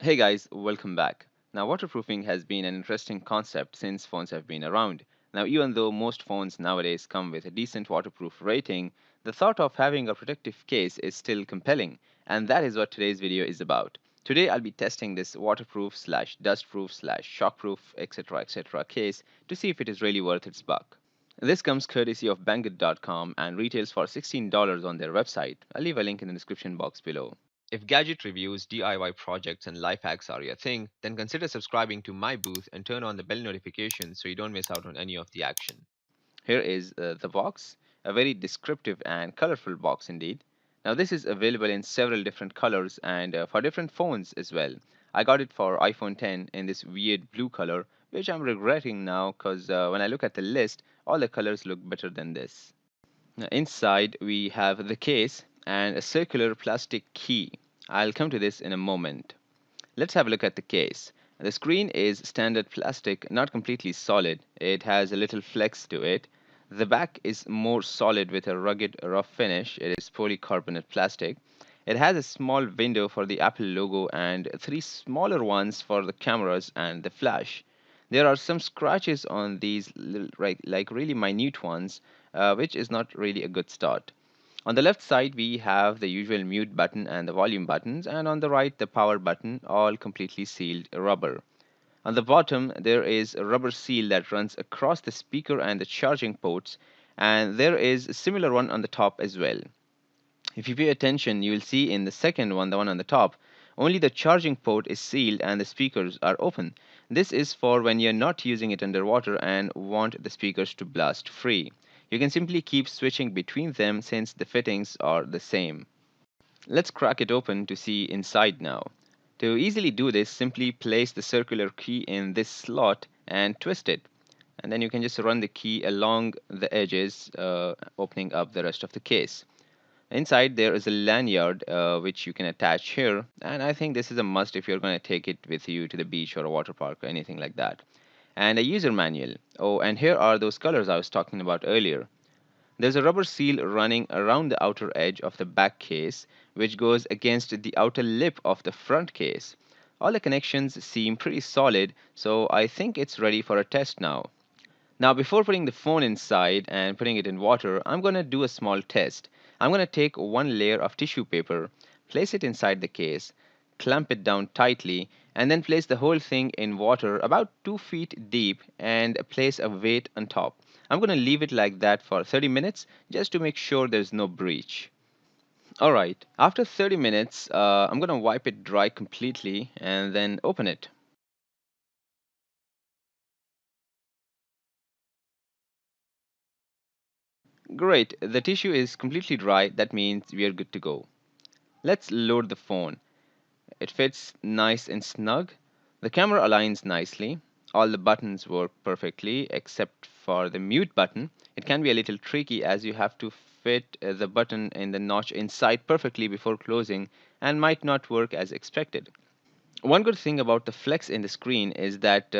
Hey guys, welcome back. Now, waterproofing has been an interesting concept since phones have been around. Now, even though most phones nowadays come with a decent waterproof rating, the thought of having a protective case is still compelling, and that is what today's video is about. Today, I'll be testing this waterproof slash dustproof slash shockproof etc. case to see if it is really worth its buck. This comes courtesy of Banggood.com and retails for $16 on their website. I'll leave a link in the description box below. If gadget reviews, DIY projects, and life hacks are your thing, then consider subscribing to MiiBooth and turn on the bell notifications so you don't miss out on any of the action. Here is the box, a very descriptive and colorful box indeed. Now, this is available in several different colors and for different phones as well. I got it for iPhone 10 in this weird blue color, which I'm regretting now because when I look at the list, all the colors look better than this. Now, inside, we have the case and a circular plastic key. I'll come to this in a moment. Let's have a look at the case. The screen is standard plastic, not completely solid. It has a little flex to it. The back is more solid with a rugged, rough finish. It is polycarbonate plastic. It has a small window for the Apple logo and three smaller ones for the cameras and the flash. There are some scratches on these, like really minute ones, which is not really a good start. On the left side, we have the usual mute button and the volume buttons, and on the right, the power button, all completely sealed rubber. On the bottom, there is a rubber seal that runs across the speaker and the charging ports, and there is a similar one on the top as well. If you pay attention, you will see in the second one, the one on the top, only the charging port is sealed and the speakers are open. This is for when you're not using it underwater and want the speakers to blast free. You can simply keep switching between them since the fittings are the same. Let's crack it open to see inside now. To easily do this, simply place the circular key in this slot and twist it. And then you can just run the key along the edges, opening up the rest of the case. Inside there is a lanyard which you can attach here, and I think this is a must if you're going to take it with you to the beach or a water park or anything like that. And a user manual. Oh, and here are those colors I was talking about earlier. There's a rubber seal running around the outer edge of the back case, which goes against the outer lip of the front case. All the connections seem pretty solid, so I think it's ready for a test now. Now, before putting the phone inside and putting it in water, I'm going to do a small test. I'm going to take one layer of tissue paper, place it inside the case, clamp it down tightly, and then place the whole thing in water about 2 feet deep and place a weight on top. I'm going to leave it like that for 30 minutes just to make sure there's no breach. Alright, after 30 minutes, I'm going to wipe it dry completely and then open it. Great, the tissue is completely dry, that means we are good to go. Let's load the phone. It fits nice and snug. The camera aligns nicely. All the buttons work perfectly except for the mute button. It can be a little tricky as you have to fit the button in the notch inside perfectly before closing and might not work as expected. One good thing about the flex in the screen is that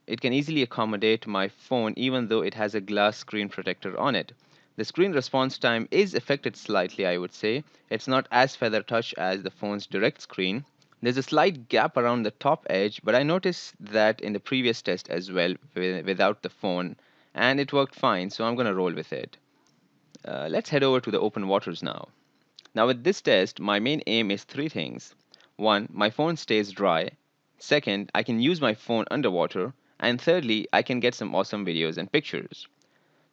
it can easily accommodate my phone even though it has a glass screen protector on it. The screen response time is affected slightly, I would say. It's not as feather touch as the phone's direct screen. There's a slight gap around the top edge, but I noticed that in the previous test as well without the phone, and it worked fine, so I'm going to roll with it. Let's head over to the open waters now. Now, with this test, my main aim is three things. One, my phone stays dry. Second, I can use my phone underwater. And thirdly, I can get some awesome videos and pictures.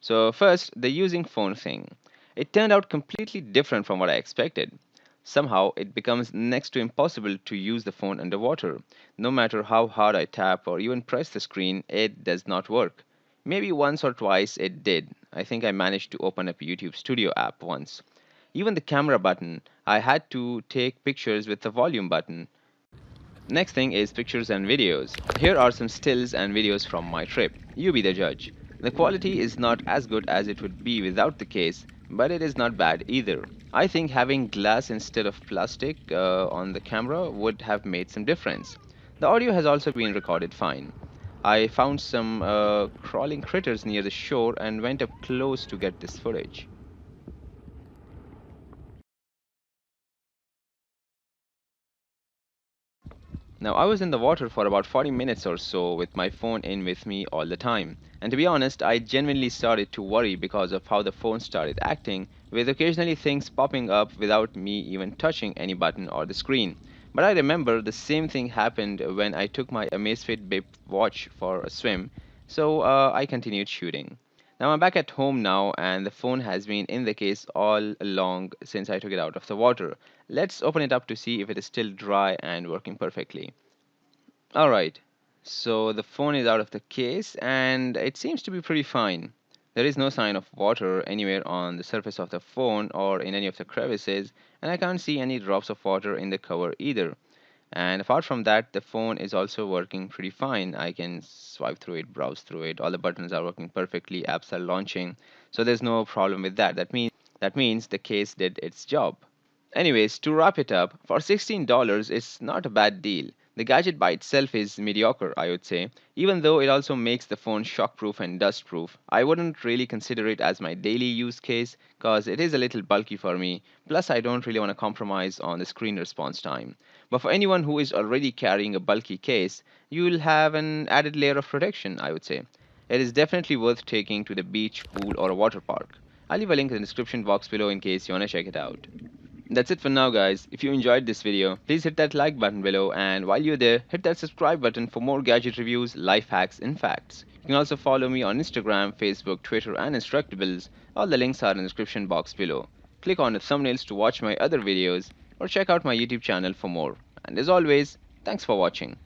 So, first, the using phone thing. It turned out completely different from what I expected. Somehow, it becomes next to impossible to use the phone underwater. No matter how hard I tap or even press the screen, it does not work. Maybe once or twice it did. I think I managed to open up YouTube Studio app once. Even the camera button, I had to take pictures with the volume button. Next thing is pictures and videos. Here are some stills and videos from my trip. You be the judge. The quality is not as good as it would be without the case, but it is not bad either. I think having glass instead of plastic on the camera would have made some difference. The audio has also been recorded fine. I found some crawling critters near the shore and went up close to get this footage. Now, I was in the water for about 40 minutes or so with my phone in with me all the time. And to be honest, I genuinely started to worry because of how the phone started acting, with occasionally things popping up without me even touching any button or the screen. But I remember the same thing happened when I took my Amazfit Bip watch for a swim, so I continued shooting. Now I'm back at home now, and the phone has been in the case all along since I took it out of the water. Let's open it up to see if it is still dry and working perfectly. Alright, so the phone is out of the case and it seems to be pretty fine. There is no sign of water anywhere on the surface of the phone or in any of the crevices, and I can't see any drops of water in the cover either. And apart from that, the phone is also working pretty fine. I can swipe through it, browse through it, all the buttons are working perfectly, apps are launching, so there's no problem with that. That means the case did its job. Anyways, to wrap it up, for $16, it's not a bad deal. The gadget by itself is mediocre, I would say, even though it also makes the phone shockproof and dustproof. I wouldn't really consider it as my daily use case because it is a little bulky for me, plus, I don't really want to compromise on the screen response time. But for anyone who is already carrying a bulky case, you will have an added layer of protection, I would say. It is definitely worth taking to the beach, pool, or a water park. I'll leave a link in the description box below in case you want to check it out. That's it for now, guys. If you enjoyed this video, please hit that like button below, and while you're there, hit that subscribe button for more gadget reviews, life hacks, and facts. You can also follow me on Instagram, Facebook, Twitter, and Instructables. All the links are in the description box below. Click on the thumbnails to watch my other videos, or check out my YouTube channel for more. And as always, thanks for watching.